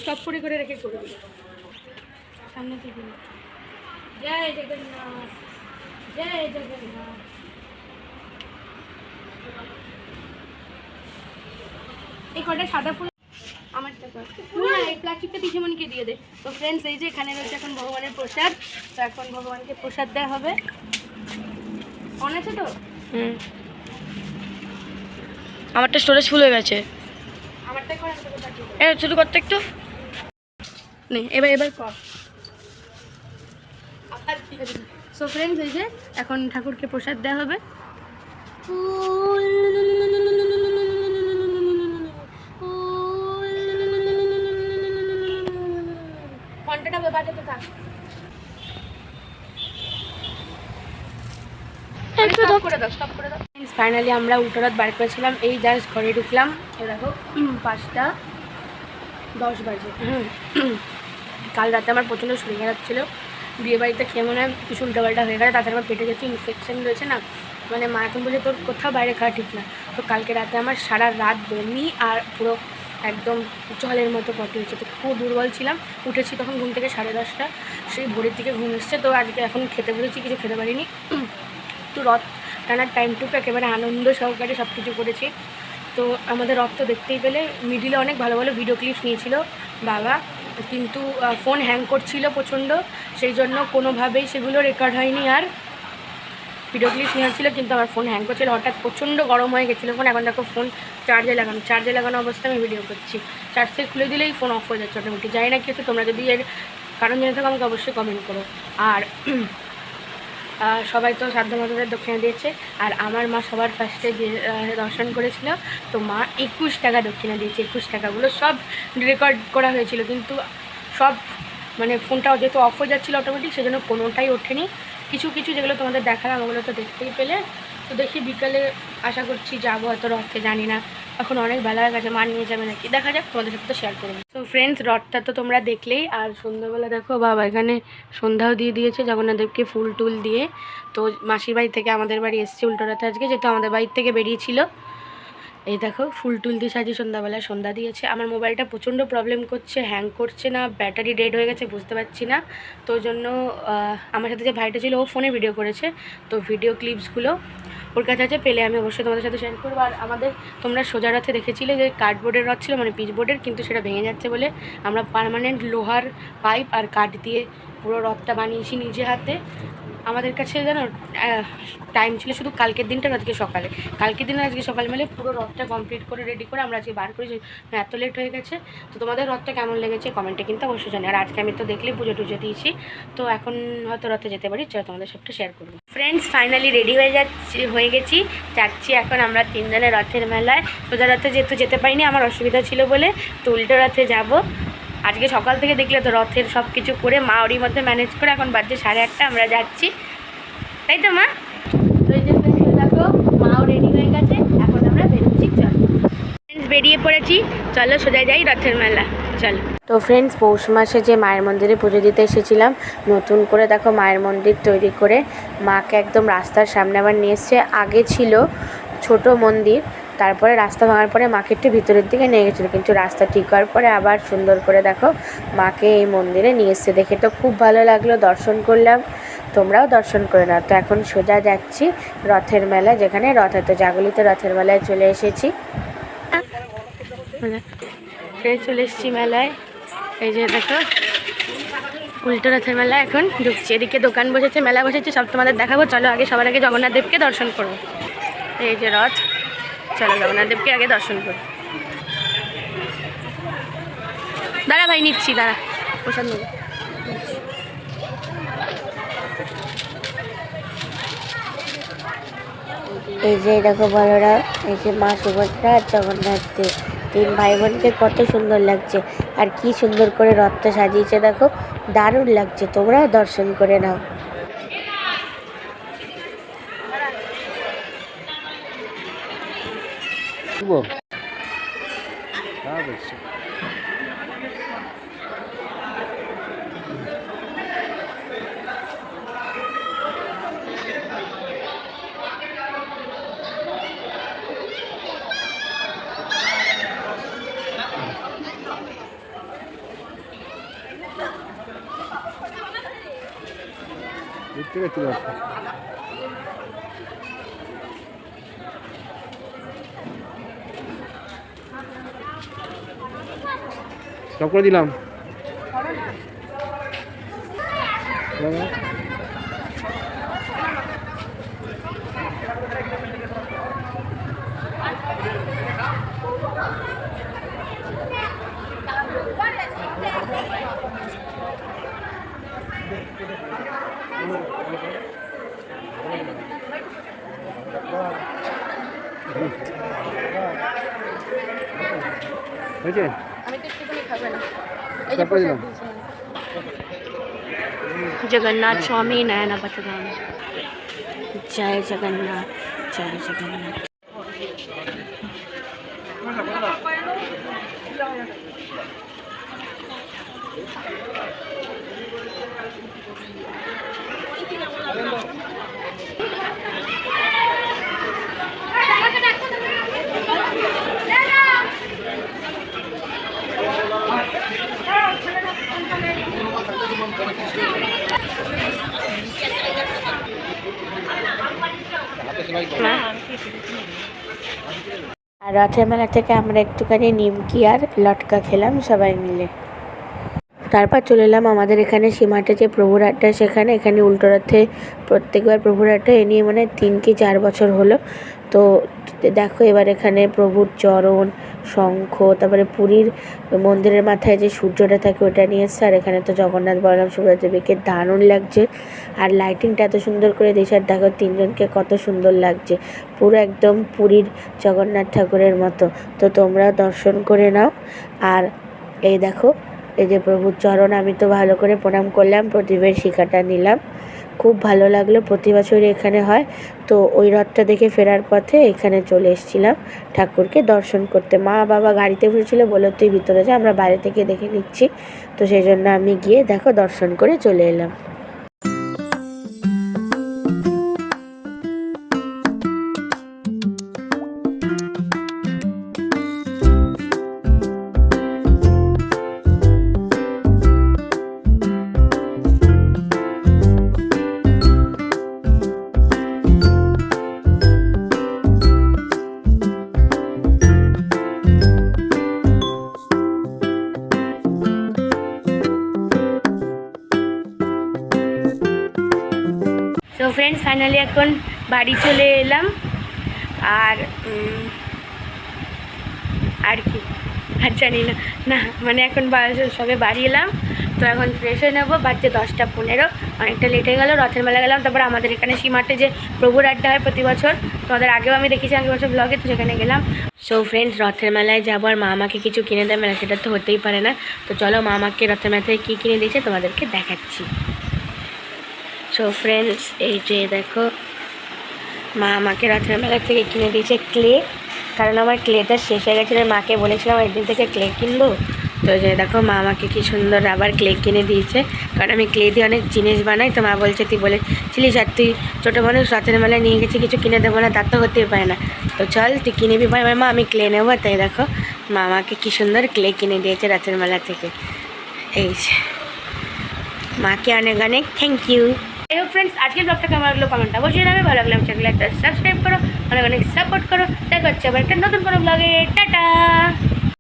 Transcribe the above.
Stop করে রেখে করে দিই সামনে থেকে। জয় জগন্নাথ, জয় জগন্নাথ। এই কটা সাদা ফুল আমারটা কর, এই প্লাস্টিকটা পিসেমণিকে দিয়ে দে। তো ফ্রেন্ডস, এই যে এখানে রয়েছে এখন ভগবানের প্রসাদ। তো এখন ভগবানকে প্রসাদ দেওয়া হবে। অন আছে তো? আমারটা স্টোরেজ ফুল হয়ে গেছে। আমারটাই কর, শুধু করতে একটু নেই। এবার কর। সো ফ্রেন্ডস, এই যে এখন ঠাকুরকে প্রসাদ দেওয়া হবে। ঘন্টাটা বাজাতে থাক। ফাইনালি আমরা উল্টোরাত বার করেছিলাম। এই জাস্ট ঘরে ঢুকলাম। এ দেখো 5:10 বাজে। কাল রাতে আমার প্রচণ্ড শরীর খারাপ ছিল। বিয়ে বাড়িতে খেয়ে মনে হয় কিছু উল্টোপাল্টা হয়ে গেছে। তাছাড়া আমার পেটে যেহেতু ইনফেকশন রয়েছে না, মানে মা এখন বলে তোর কোথাও বাইরে খাওয়া ঠিক না। তো কালকে রাতে আমার সারা রাত বমি আর পুরো একদম জলের মতো পটি হয়েছে। তো খুব দুর্বল ছিলাম। উঠেছি তখন ঘুম থেকে 10:30, সেই ভোরের দিকে ঘুম এসছে। তো আজকে এখন খেতে বলেছি, কিছু খেতে পারিনি। তো রথ টানার টাইমটুকু একেবারে আনন্দ সহকারে সব কিছু করেছি। তো আমাদের রথ তো দেখতেই পেলে। মিডিলে অনেক ভালো ভালো ভিডিও ক্লিপস নিয়েছিল বাবা, কিন্তু ফোন হ্যাং করছিল প্রচণ্ড, সেই জন্য কোনোভাবেই সেগুলো রেকর্ড হয়নি। আর ভিডিও ক্লিপস নেওয়া ছিল, কিন্তু আমার ফোন হ্যাং করছিল। হঠাৎ প্রচণ্ড গরম হয়ে গেছিলো ফোন। এখন দেখো ফোন চার্জে লাগানো অবস্থায় আমি ভিডিও করছি। চার্জ থেকে খুলে দিলেই ফোন অফ হয়ে যাচ্ছে অটোমেটিক। জানি না কি হচ্ছে, তোমরা যদি এর কারণ জেনে থাকো আমাকে অবশ্যই কমেন্ট করো। আর সবাই তো সাধ্যমতদের দক্ষিণা দিয়েছে। আর আমার মা সবার ফার্স্টে যে দর্শন করেছিল, তো মা 21 টাকা দক্ষিণা দিয়েছে। 21 টাকাগুলো সব রেকর্ড করা হয়েছিল, কিন্তু সব মানে ফোনটা যেহেতু অফ হয়ে যাচ্ছিলো অটোমেটিক, সেজন্য কোনোটাই ওঠেনি। কিছু কিছু যেগুলো তোমাদের দেখালাম ওগুলো তো দেখতেই পেলে। তো দেখি বিকালে আশা করছি যাবো, এত রথে জানি না, এখন অনেক বেলা হয়ে গেছে, মা নিয়ে যাবে নাকি দেখা যাক, তোমাদের সাথে তো শেয়ার করবো। তো ফ্রেন্ডস, রথটা তো তোমরা দেখলেই। আর সন্ধ্যাবেলা দেখো বাবা এখানে সন্ধ্যাও দিয়ে দিয়েছে জগন্নাথদেবকে ফুল টুল দিয়ে। তো মাসির বাড়ি থেকে আমাদের বাড়ি এসছে উল্টোরাতে আজকে, যেহেতু আমাদের বাড়ির থেকে বেরিয়েছিল। এই দেখো ফুল টুল দিয়ে সাজিয়ে সন্ধ্যাবেলা সন্ধ্যা দিয়েছে। আমার মোবাইলটা প্রচণ্ড প্রবলেম করছে, হ্যাং করছে না, ব্যাটারি ডেড হয়ে গেছে, বুঝতে পারছি না। তো ওই জন্য আমার সাথে যে ভাইটা ছিল ও ফোনে ভিডিও করেছে। তো ভিডিও ক্লিপসগুলো ওর কাছে আছে, পেলে আমি অবশ্যই তোমাদের সাথে শেয়ার করবো। আর আমাদের তোমরা সোজা রথে দেখেছিলে যে কার্ডবোর্ডের রথ ছিল, মানে পিচবোর্ডের, কিন্তু সেটা ভেঙে যাচ্ছে বলে আমরা পার্মানেন্ট লোহার পাইপ আর কাঠ দিয়ে পুরো রথটা বানিয়েছি নিজে হাতে। আমাদের কাছে জানো টাইম ছিল শুধু কালকের দিনটা, আজকে সকালে, কালকের দিন আজকে সকালে মিলে পুরো রথটা কমপ্লিট করে রেডি করে আমরা আজকে বার করেছি। এত লেট হয়ে গেছে। তো তোমাদের রথটা কেমন লেগেছে কমেন্টে কিন্তু অবশ্যই জানি। আর আজকে আমি তো দেখলেই পুজো টুজো দিয়েছি, তো এখন হয়তো রথে যেতে পারি, চলো তোমাদের সবটা শেয়ার করবো। ফ্রেন্ডস, ফাইনালি রেডি হয়ে গেছি, যাচ্ছি এখন আমরা 3 জনের রথের মেলায়। সোজা রথে যেহেতু যেতে পারিনি, আমার অসুবিধা ছিল বলে, তো উল্টো রথে যাব। আজকে সকাল থেকে দেখলে তো রথের সব কিছু করে মা ওরই মধ্যে ম্যানেজ করে এখন বাজছে 8:30, আমরা যাচ্ছি, তাই তো মা? তো এই যে ফ্রেন্ডস দেখো মাও রেডি হয়ে গেছে, এখন আমরা বেরোচ্ছি। চলো ফ্রেন্ডস, বেরিয়ে পড়েছি, চলো সোজা যাই রথের মেলা, চলো। তো ফ্রেন্ডস, পৌষ মাসে যে মায়ের মন্দিরে পুজো দিতে এসেছিলাম, নতুন করে দেখো মায়ের মন্দির তৈরি করে মাকে একদম রাস্তার সামনে আবার নিয়ে এসছে। আগে ছিল ছোট মন্দির, তারপরে রাস্তা ভাঙার পরে মাকে একটু ভিতরের দিকে নিয়ে গেছিলো, কিন্তু রাস্তা ঠিক হওয়ার পরে আবার সুন্দর করে দেখো মাকে এই মন্দিরে নিয়ে এসছে। দেখে তো খুব ভালো লাগলো, দর্শন করলাম, তোমরাও দর্শন করে নাও। তো এখন সোজা যাচ্ছি রথের মেলায়, যেখানে রথ হতো, জাগলিতে রথের মেলায় চলে এসেছি। চলে এসেছি মেলায়। এই যে দেখো উল্টো রথের মেলা, এখন ঢুকছি। এদিকে দোকান বসেছে, মেলা বসেছে, সব তোমাদের দেখাবো। চলো আগে সবার আগে জগন্নাথ দেবকে দর্শন করবো। এই যে রথ, চলো জগন্নাথ দেবকে আগে দর্শন করো। দাঁড়া ভাই, নিচ্ছি, দাঁড়া, প্রসাদ নেব। এই যে দেখো বড়রা, এই যে মা সুভদ্রা আর জগন্নাথ দেব, 3 ভাই বোনকে কত সুন্দর লাগছে। আর কি সুন্দর করে রথটা সাজিয়েছে দেখো, দারুণ লাগছে। তোমরাও দর্শন করে নাও। ঠিক আছে চলে আসো। সব করে দিলাম। বাবা, হয়েছে? আমি তো একটুখানি খাবে না। সব করে দিলাম। জগন্নাথ স্বামী নয়না পথগামী। জয় জগন্নাথ, জয় জগন্নাথ। আর রথের মেলা থেকে আমরা একটুখানি নিমকি আর লটকা খেলাম সবাই মিলে। তারপর চলে এলাম আমাদের এখানে সীমাটে যে প্রভুর আড্ডা, সেখানে এখানে উল্টো রথে প্রত্যেকবার প্রভুর আড্ডা এ নিয়ে মানে 3 কি 4 বছর হলো। তো দেখো এবার এখানে প্রভুর চরণ, শঙ্খ, তারপরে পুরীর মন্দিরের মাথায় যে সূর্যটা থাকে ওটা নিয়ে এসছে। আর এখানে তো জগন্নাথ বলরাম সুভদ্রা দেবীকে দারুণ লাগছে। আর লাইটিংটা এত সুন্দর করে দিয়েছে। আর দেখো 3 জনকে কত সুন্দর লাগছে, পুরো একদম পুরীর জগন্নাথ ঠাকুরের মতো। তো তোমরাও দর্শন করে নাও। আর এই দেখো এই যে প্রভুর চরণ, আমি তো ভালো করে প্রণাম করলাম, প্রদীপের শিখাটা নিলাম, খুব ভালো লাগলো। প্রতি বছরই এখানে হয়। তো ওই রথটা দেখে ফেরার পথে এখানে চলে এসেছিলাম ঠাকুরকে দর্শন করতে। মা বাবা গাড়িতে বসেছিল, বলে তুই ভিতরে যা, আমরা বাইরে থেকে দেখে নিচ্ছি। তো সেই জন্য আমি গিয়ে দেখো দর্শন করে চলে এলাম। তো ফ্রেন্ডস ফাইনালি এখন বাড়ি চলে এলাম। আর আর কি আর জানি না না মানে এখন সবে বাড়ি এলাম। তো এখন ফ্রেশ হয়ে নেবো, বাজছে 10:15, অনেকটা লেট হয়ে গেলো। রথের মেলা গেলাম, তারপর আমাদের এখানে সীমাটে যে প্রভুর আড্ডা হয় প্রতি বছর, তোমাদের আগেও আমি দেখেছি আগের বছর ব্লগে, তো সেখানে গেলাম। সো ফ্রেন্ডস রথের মেলায় যাবো আর মা আমাকে কিছু কিনে দেবে না, সেটা তো হতেই পারে না। তো চলো মা আমাকে রথের মেলা থেকে কী কিনে দিয়েছে তোমাদেরকে দেখাচ্ছি। সো ফ্রেন্ডস এই যে দেখো মা আমাকে রথের মেলা থেকে কিনে দিয়েছে ক্লে, কারণ আমার ক্লেটা শেষ হয়ে গেছিলো। মাকে বলেছিলাম একদিন থেকে ক্লে কিনবো। তো যে দেখো মা আমাকে কি সুন্দর আবার ক্লে কিনে দিয়েছে, কারণ আমি ক্লে দিয়ে অনেক জিনিস বানাই। তো মা বলছে তুই বলেছিলিস আর তুই ছোটো মানুষ, রথের মেলায় নিয়ে গেছি, কিছু কিনে দেবো না, তার তো হতেই পারে না। তো চল তুই কিনে দিবি ভাই। মা আমি ক্লে নেবো। তাই দেখো মা আমাকে কী সুন্দর ক্লে কিনে দিয়েছে রথের মেলা থেকে। এই যে মাকে অনেক অনেক থ্যাংক ইউ। যাই হোক ফ্রেন্ডস আজকের ব্লগটা কেমন লাগলো কমেন্টটা অবশ্যই জানাবে। ভালো লাগলে চ্যানেলটা সাবস্ক্রাইব করো, অনেক অনেক সাপোর্ট করো। দেখা হচ্ছে আবার একটা নতুন কোনো ব্লগে। টাটা।